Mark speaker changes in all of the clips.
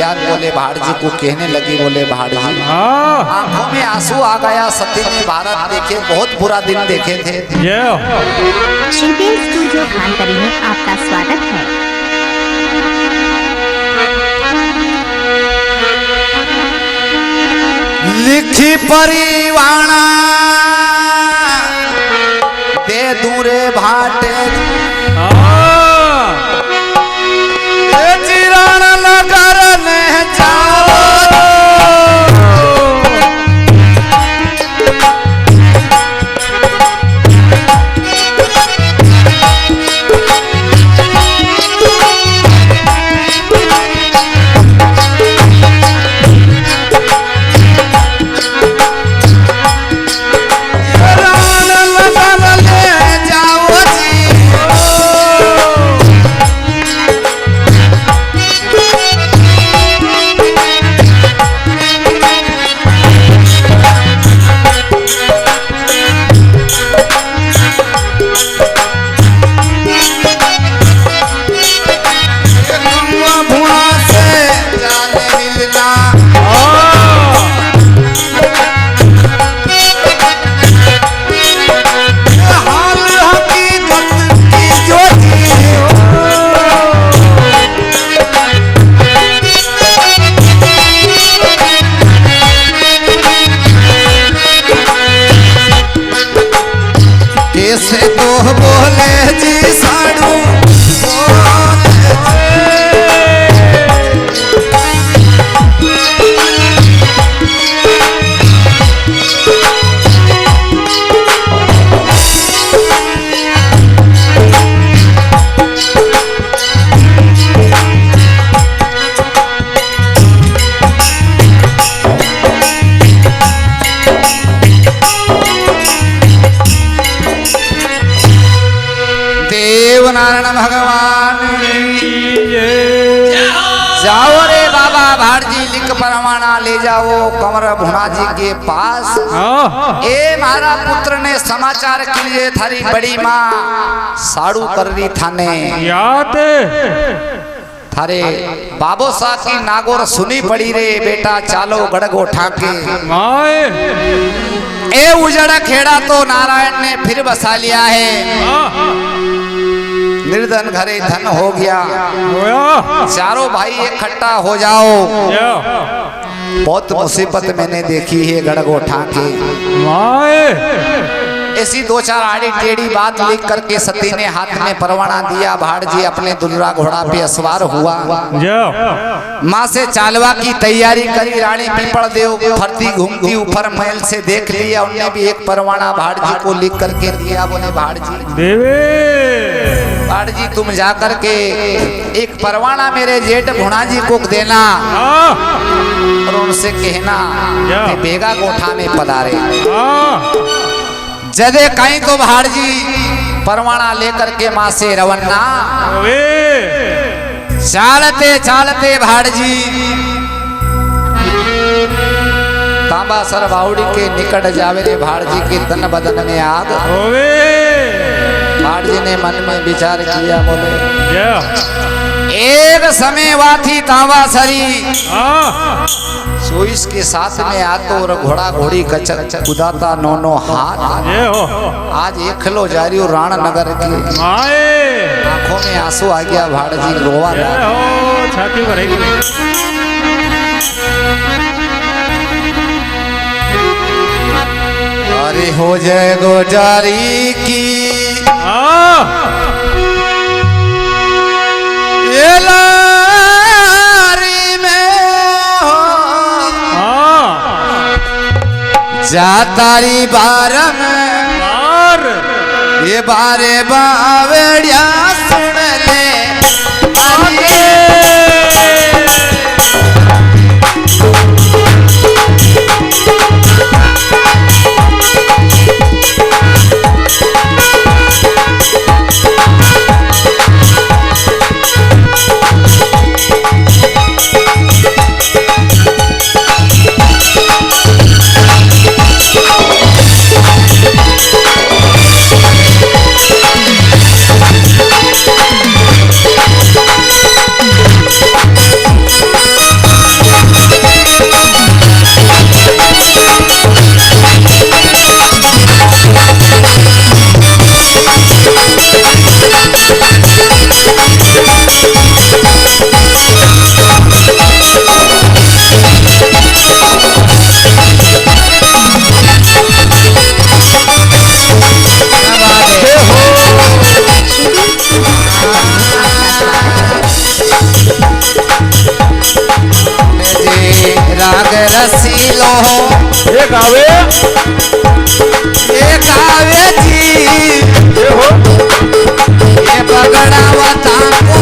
Speaker 1: फरियाद बोले भाड़ जी को कहने लगी, बोले भाड़ जी आंखों में आंसू आ गया, सती ने भारत देखे, बहुत बुरा दिन देखे थे।
Speaker 2: श्रीदेव स्टूडियो खानतरी में आपका स्वागत है।
Speaker 1: लिखी परिवाणा दे दूरे भाटे चिरण नगर में जाओ नारायण भगवान जाओ रे बाबा भाड़ जी लिख परवाना ले जाओ कमर भुना जी के पास। ए मारा पुत्र ने समाचार के लिए थारी बड़ी माँ साड़ू कर रही थाने थारे बाबो सा की नागोर सुनी पड़ी रे बेटा चालो गड़गो ठाके। ए उजड़ा खेड़ा तो नारायण ने फिर बसा लिया है, निर्धन घरे धन हो गया, चारों भाई इकट्ठा हो जाओ, बहुत मुसीबत मैंने देखी है गड़गो ठाके। ऐसी दो चार आड़ी टेढ़ी बात लिख करके सती ने हाथ में परवाना दिया। भाड़ जी अपने दुलरा घोड़ा पे असवार हुआ, माँ से चालवा की तैयारी करी। रानी पीपल देव फरती घूमती ऊपर महल से देख लिया, उन्हें भी एक परवाना भाड़ जी को लिख करके दिया। बोले भाड़ जी भाड़ जी तुम जाकर के एक परवाना मेरे जेठ भुना जी को देना और उनसे कहना कि बेगा कोठा में पधारे। जदे कहीं तो भाड़ जी परवाना लेकर के माँ से रवन्ना चालते चालते भाड़ जी तांबा सर बाउड़ी के निकट जावे रे। भाड़ जी के तन बदन में आग। भाड़ जी ने मन में विचार किया, बोले एक समय वाथी तांबा सरी सोइस के साथ में आतो और घोड़ा घोड़ी कचर कुदाता नोनो हाथ। आज एकलो जा रही हो राण नगर की, आंखों में आंसू आ गया। भाड़ जी रोवा छाती भरेगी। अरे हो जाए गोजारी की जातारी बारम ये बारे बावड़िया सुन ले एक आवे जी ये बगड़ावता को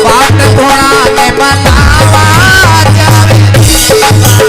Speaker 1: बाट घोड़ा ने मनावा जावे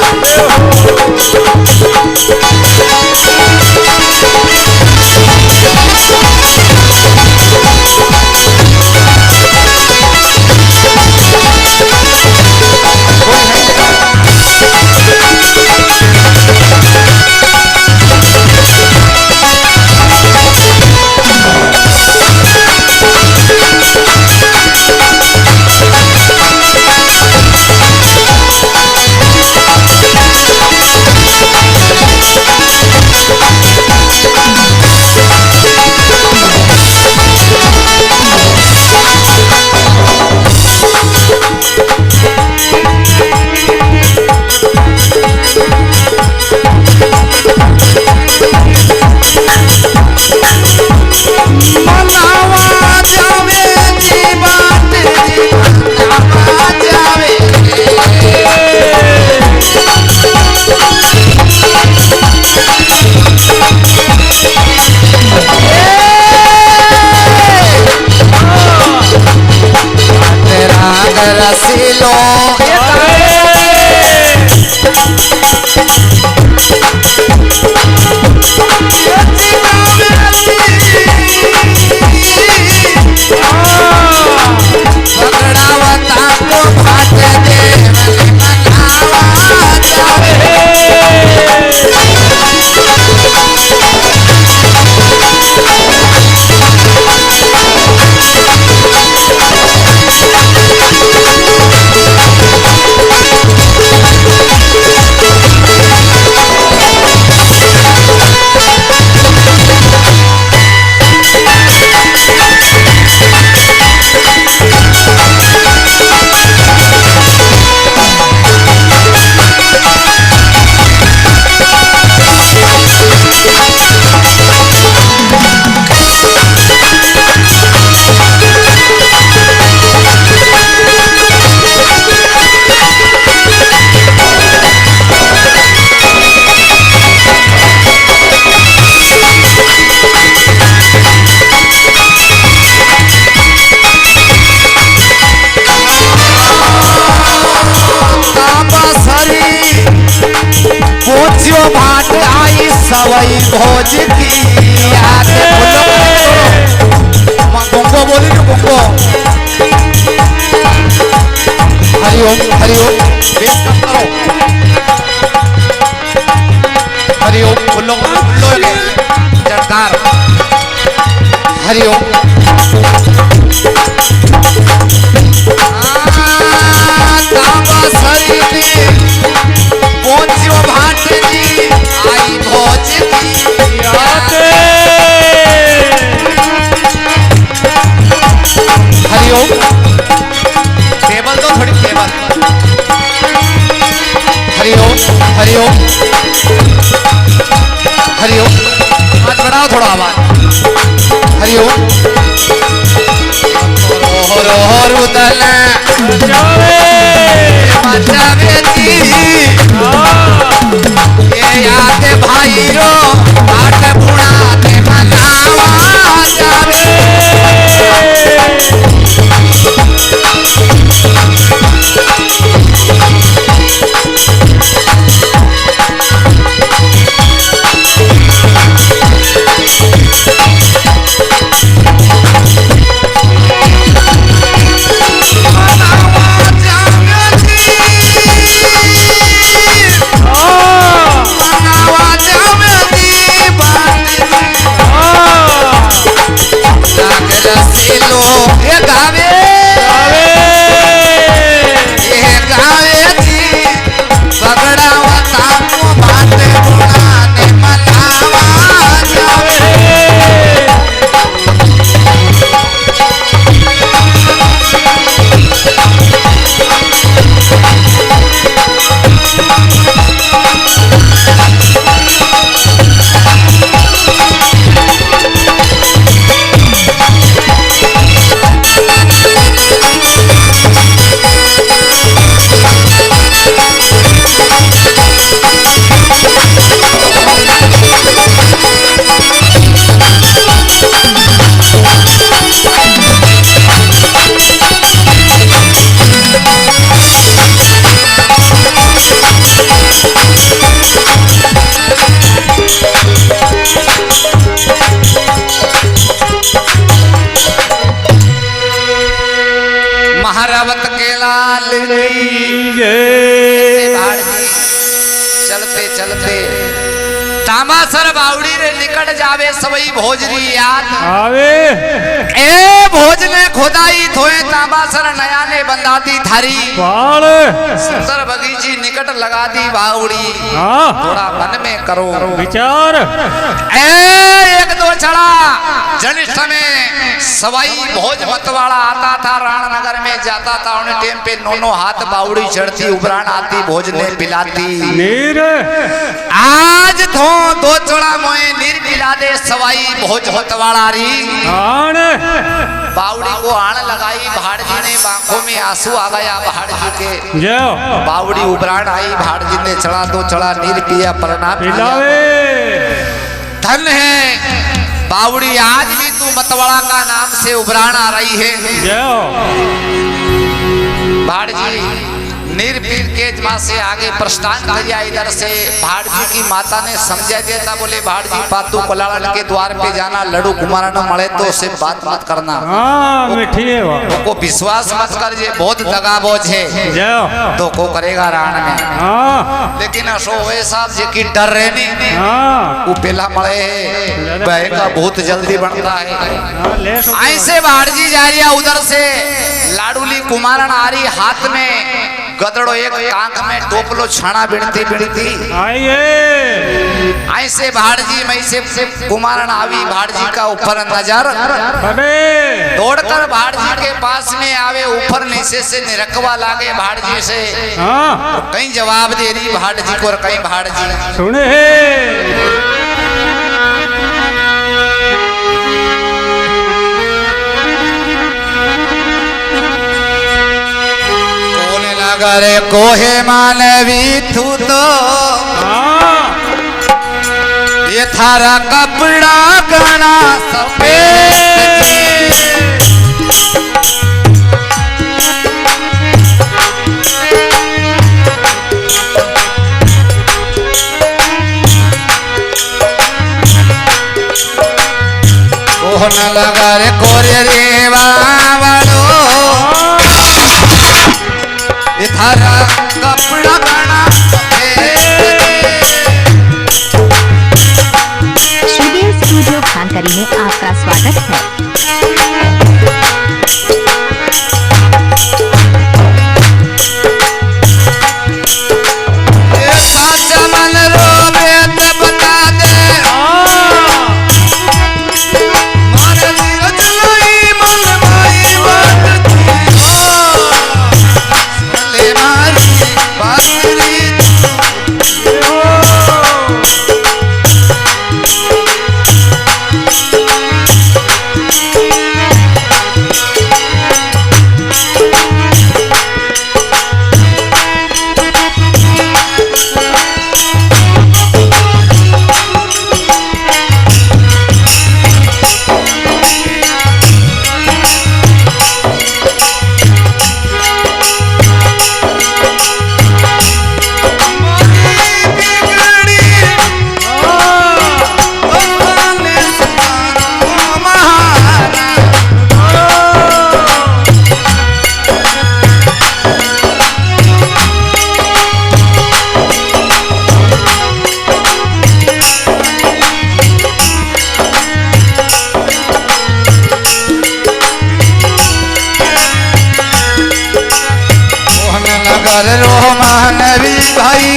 Speaker 1: रसीलो बगड़ावता को भाट दे मनावा जावे भाट आई सवई भोज की याद गुंगो बोली नो गुंगो हरिओम बेस करो हरिओम बोलो जरदार हरिओम भाट जी आई भोज की हरिओम टेबल तो थोड़ी टेबल हरिओम आज बढ़ाओ थोड़ा आवाज हरिओम रोहर उदल मचावे जी ये याद भाई रो आठ बुढ़ा ने मनावा जावे मनावा जावे चलते तामासर बावड़ी रे निकट जावे सवई भोजरी याद
Speaker 3: आवे
Speaker 1: ए भोजने खुदाई थोए तामासर नया ने बंदा दी थारी
Speaker 3: बाल
Speaker 1: सुंदर बगीची निकट लगा दी बावड़ी
Speaker 3: हाँ
Speaker 1: थोड़ा मन में करो
Speaker 3: विचार
Speaker 1: ए एक दो चढ़ा जनिष्ठ में सवाई भोज मतवाड़ा आता था राणनगर में जाता था उन्हें टेम पे नोनो हाथ बावड़ी चढ़ती उबरान आती भोजने पिलाती
Speaker 3: नीर
Speaker 1: आज थो दो चढ़ा मोए नीर पिला दे सवाई भोज मतवाड़ा री
Speaker 3: आण
Speaker 1: बावड़ी को आण लगाई भाड़ जी ने आंखों में आंसू आ गया भाड़ जी के
Speaker 3: जाओ
Speaker 1: बावड़ी उबरान आई भाड़ जी ने चढ़ा दो चढ़ा नीर पिया प्रणाम किया
Speaker 3: पिलावे
Speaker 1: धन है बावड़ी आज भी तू मतवाड़ा का नाम से उभरान आ रही है
Speaker 3: जाओ
Speaker 1: भाड़ जी निर्भीर के माँ से आगे प्रस्थान किया इधर से भाड़ जी की माता ने समझा दिया था बोले भाड़ जी पातू कोलाड़न के द्वार पे जाना लड्डू कुमार न मले तो उससे बात मत करना
Speaker 3: हाँ मिठी है वो
Speaker 1: को विश्वास मत कर ये बहुत दगाबोझ है
Speaker 3: जाओ
Speaker 1: तो को करेगा राण में
Speaker 3: हाँ
Speaker 1: लेकिन अशो वे साहब जी की डर रहनी
Speaker 3: हाँ
Speaker 1: वो पेला मले है बहेगा बहुत जल्दी बनता है
Speaker 3: हाँ, ले सो
Speaker 1: ऐसे भाड़ जी जा रही है उधर से लाडूली कुमारन आ रही हाथ में गदड़ो एक कांख में टोपलो छाना बिनती बिनती
Speaker 3: आइए
Speaker 1: ऐसे भाड़ जी में से कुमारन आवी भाड़ जी का ऊपर नजर
Speaker 3: अबे
Speaker 1: दौड़कर भाड़ जी के पास में आवे ऊपर नीचे से निरकवा लागे भाड़ जी से
Speaker 3: हाँ
Speaker 1: कहीं जवाब दे रही भाड़ जी को और कहीं भाड़ जी
Speaker 3: सुने है
Speaker 1: करे कोहे मानवी तू तो ये थारा कपड़ा गना सफेद कोहन लगा रे कोरे रे वालो थारा कपड़ा बना
Speaker 2: श्रीदेव स्टूडियो खानकरी में आपका स्वागत है।
Speaker 1: मानवी भाई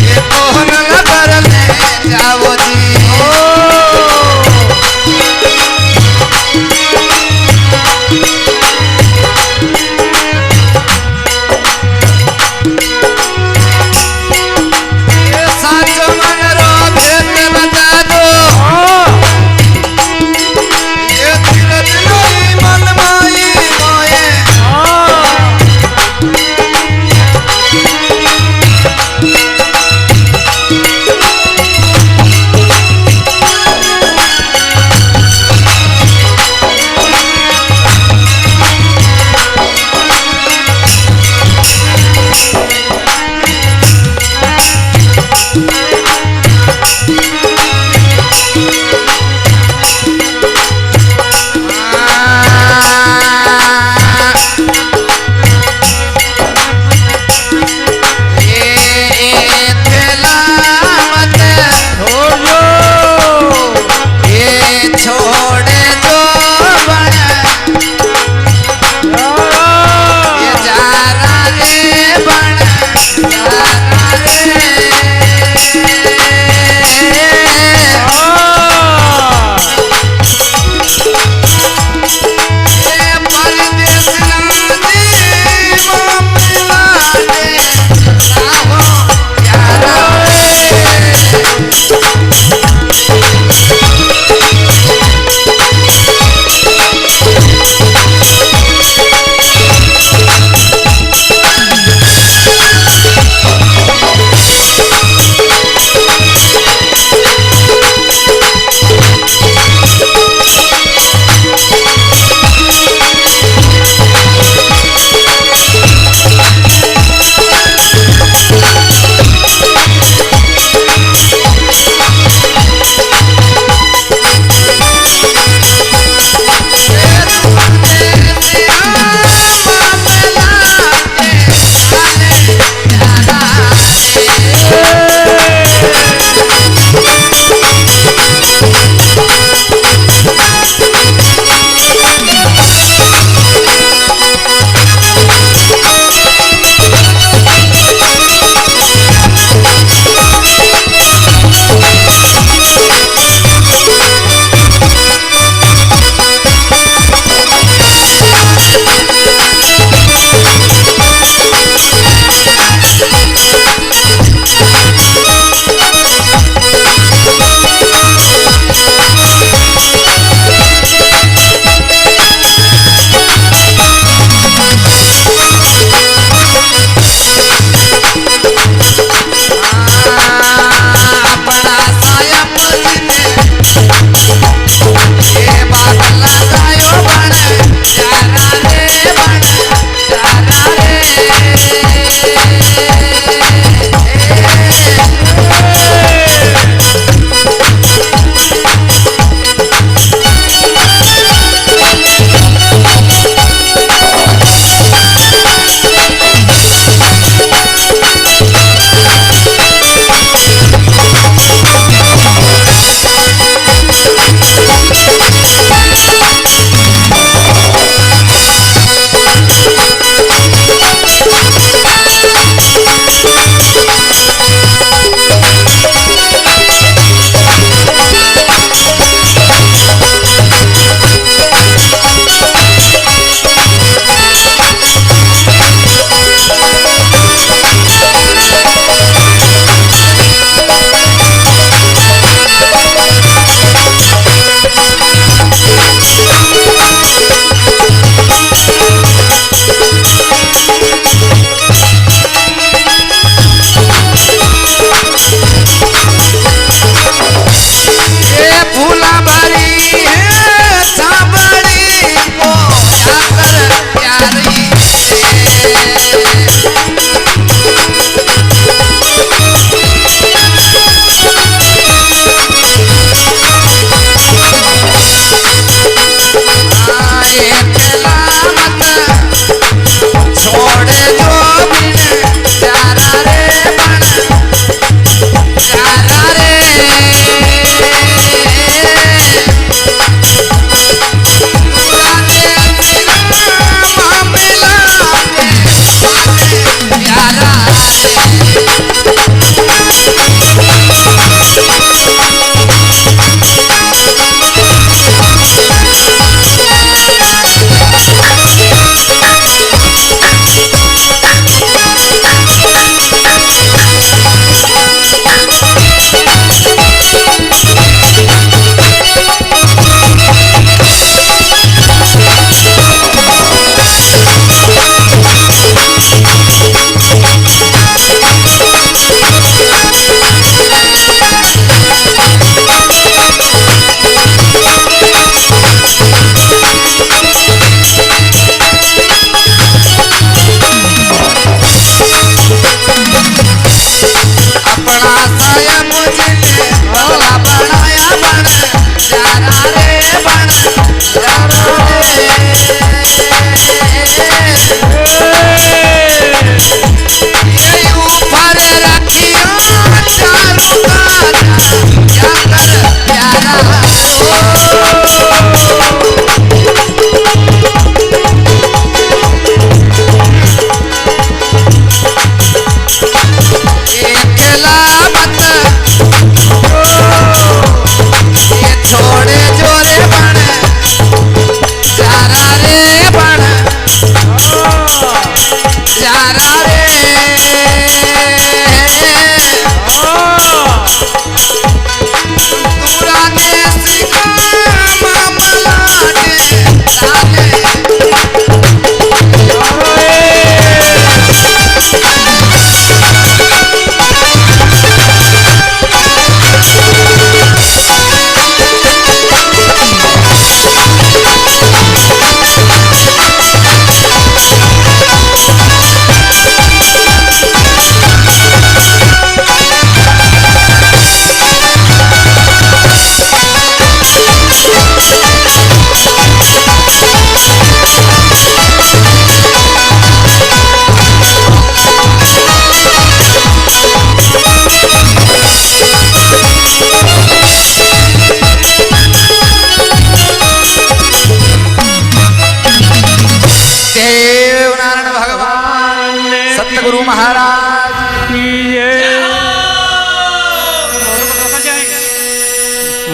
Speaker 1: ये कोहन नगर में जाओ जी ये साच मन रो भेद बता दो ये दिल दिलोई मन माई मोए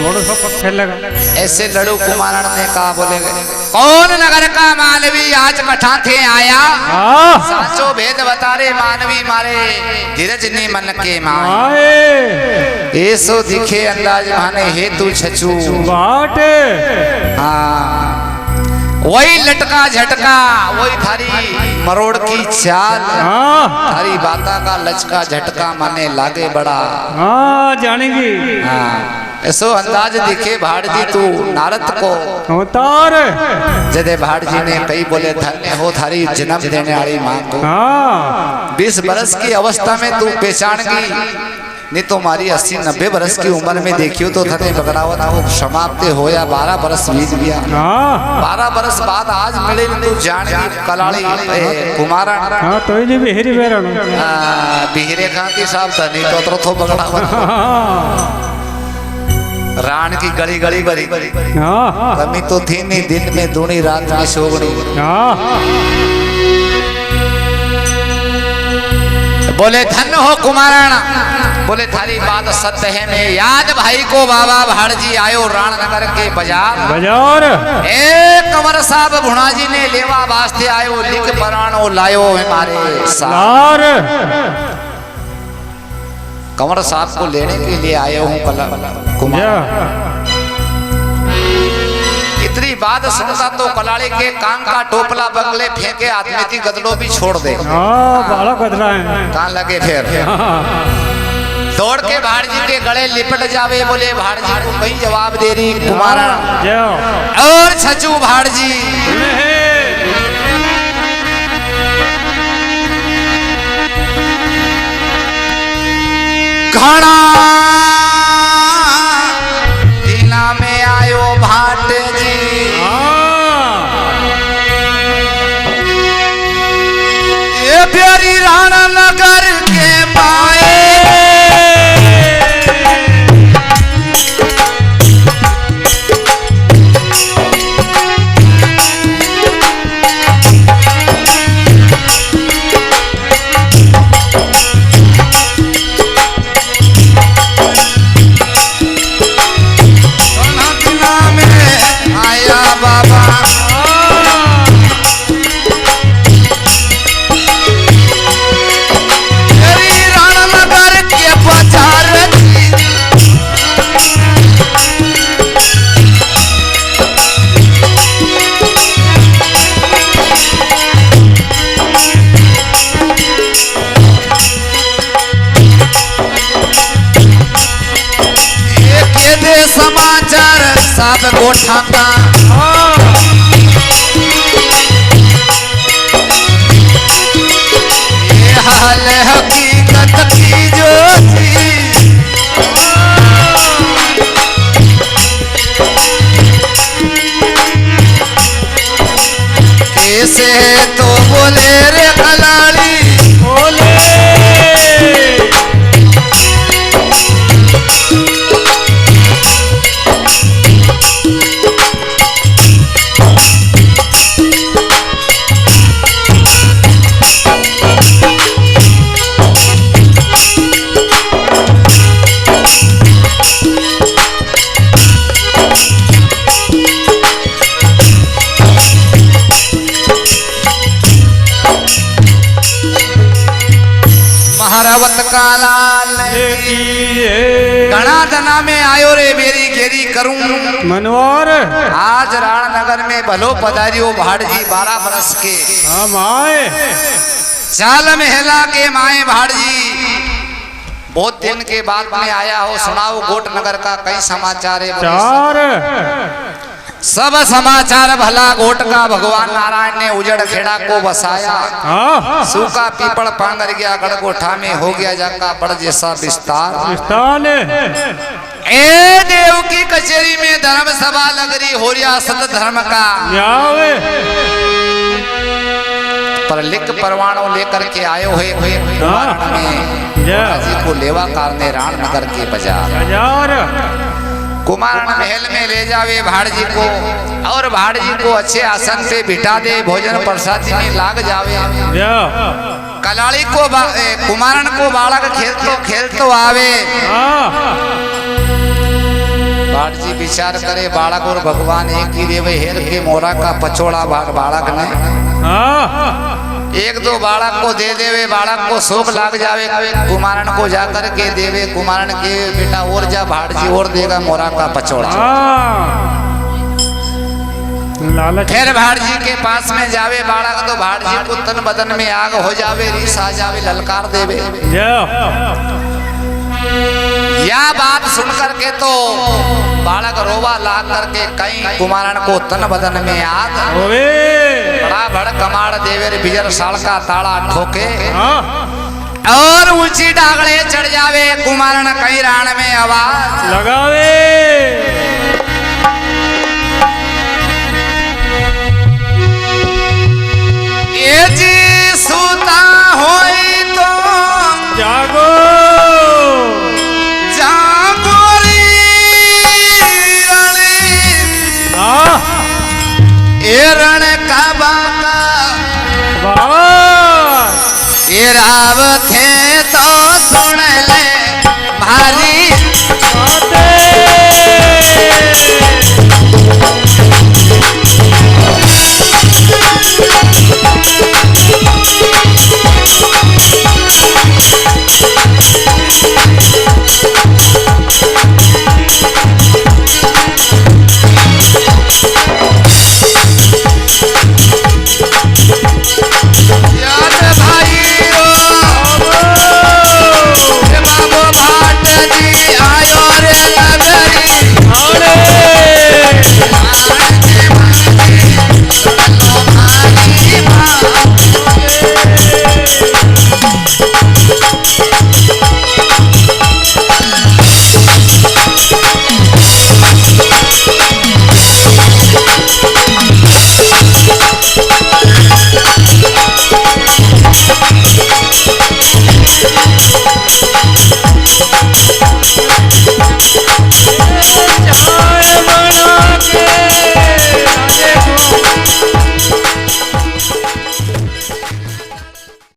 Speaker 3: थोड़ा सा पत्थर लगा।
Speaker 1: ऐसे लड़ू कुमारण ने कहा, बोले कौन नगर का मानवी आज कठा थे आया, साचो भेद बता रे मानवी मारे धीरज ने मन के माए, ऐसो दिखे अंदाज माने हे तू छचू
Speaker 3: बाट।
Speaker 1: हाँ वही लटका झटका, वही थारी मरोड़ की चाल, थारी बाता का लचका झटका माने लागे बड़ा।
Speaker 3: हाँ जानेंगी।
Speaker 1: हाँ ऐसो अंदाज दिखे भाड़जी तू नारद को
Speaker 3: उतार।
Speaker 1: जदे भाड़जी ने कही, बोले धन्य हो थारी जन्म देने वाली मां को। 20 बरस की अवस्था में तू पहचान गई, नहीं तो हमारी 80-90 बरस की उम्र में देखियो तो थने बगड़ावत हो समाप्त हो या 12 बरस बीत गया। 12 बरस बाद आज मिले तू जान की कलाड़ी कुमारण।
Speaker 3: हाँ तो ये बिहरी बेरन।
Speaker 1: बिहरे खाती साहब धनी तो थो बगड़ावत रान की गली गली भरी कमी तो थी नहीं, दिन में दूनी रात में सोगनी। बोले धन्य हो कुमारण, बोले थारी बात सत्य है। मैं याद भाई को बाबा भाड़जी आयो राणनगर के बाजार, एक कंवर साहब भुणा जी ने लेवा वास्ते आयो, लिख पराणो लायो हमारे सार। कंवर साहब को लेने के लिए आयो हूँ कुमार। इतनी बात सुनता तो कलाड़ी के कान का टोपला बगले फेंके, आदमी की गदलो भी छोड़ दे।
Speaker 3: बड़ा गदला है,
Speaker 1: कान लगे फिर दौड़ के भाड़जी के गले लिपट जावे। बोले भाड़जी को कहीं जवाब दे रही कुमारा और छचू भाड़जी। घड़ा दिना में आयो भाट जी, ये प्यारी राणनगर के पाए, समाचार साथ गोठा का ये हाल हकीकत की जो थी, कैसे तो बोले रे कलाड़ी बोले। महारावत का लाल घना धना में आयो रे मेरी घेरी करूं
Speaker 3: मनोहर।
Speaker 1: आज राणनगर में भलो पधारियो भाड़जी 12 बरस के।
Speaker 3: माए
Speaker 1: चाल महला के माए भाड़जी, बहुत दिन के बाद में आया हो, सुनाओ गोट नगर का कई समाचार है। सब समाचार भला गोट का भगवान नारायण ने उजड़ खेड़ा को बसाया, सूखा पीपल पांगर गया, गड़गोठा में हो गया जाका बड़ जैसा विस्तार। ए देव की कचेरी में धर्म सभा लग रही हो रिया सत धर्म का, पर लिख परवाणों लेकर के आयो हुए जी को लेवा कारने राणनगर के बाजार। कुमार महल में ले जावे भाड़जी को और भाड़जी को अच्छे आसन पे बिठा दे, भोजन प्रसादी में लाग जावे। कलाड़ी को कुमारन को बालक खेलतो आवे, भाट जी विचार करे बालक और भगवान एक ही रेवे हेर के मोरा का पचोड़ा बालक ने एक दो बालक को दे देवे बालक को शोक लाग जावे कुमारन को जाकर के देवे कुमारन के बेटा और जा भाट जी और देगा मोरा का पचोड़ा
Speaker 3: लालच
Speaker 1: फिर भाट जी के पास में जावे बालक तो भाट जी को तन बदन में आग हो जावे रीस आ जावे ललकार देवे या बात सुन करके तो बालक रोवा ला करके कहीं कुमारन को तन बदन में आग बड़ा भड़ कमाड़ देवे बिजर साल का ताड़ा ठोके और ऊंची डागड़े चढ़ जावे कुमारन कहीं राण में आवाज
Speaker 3: लगावे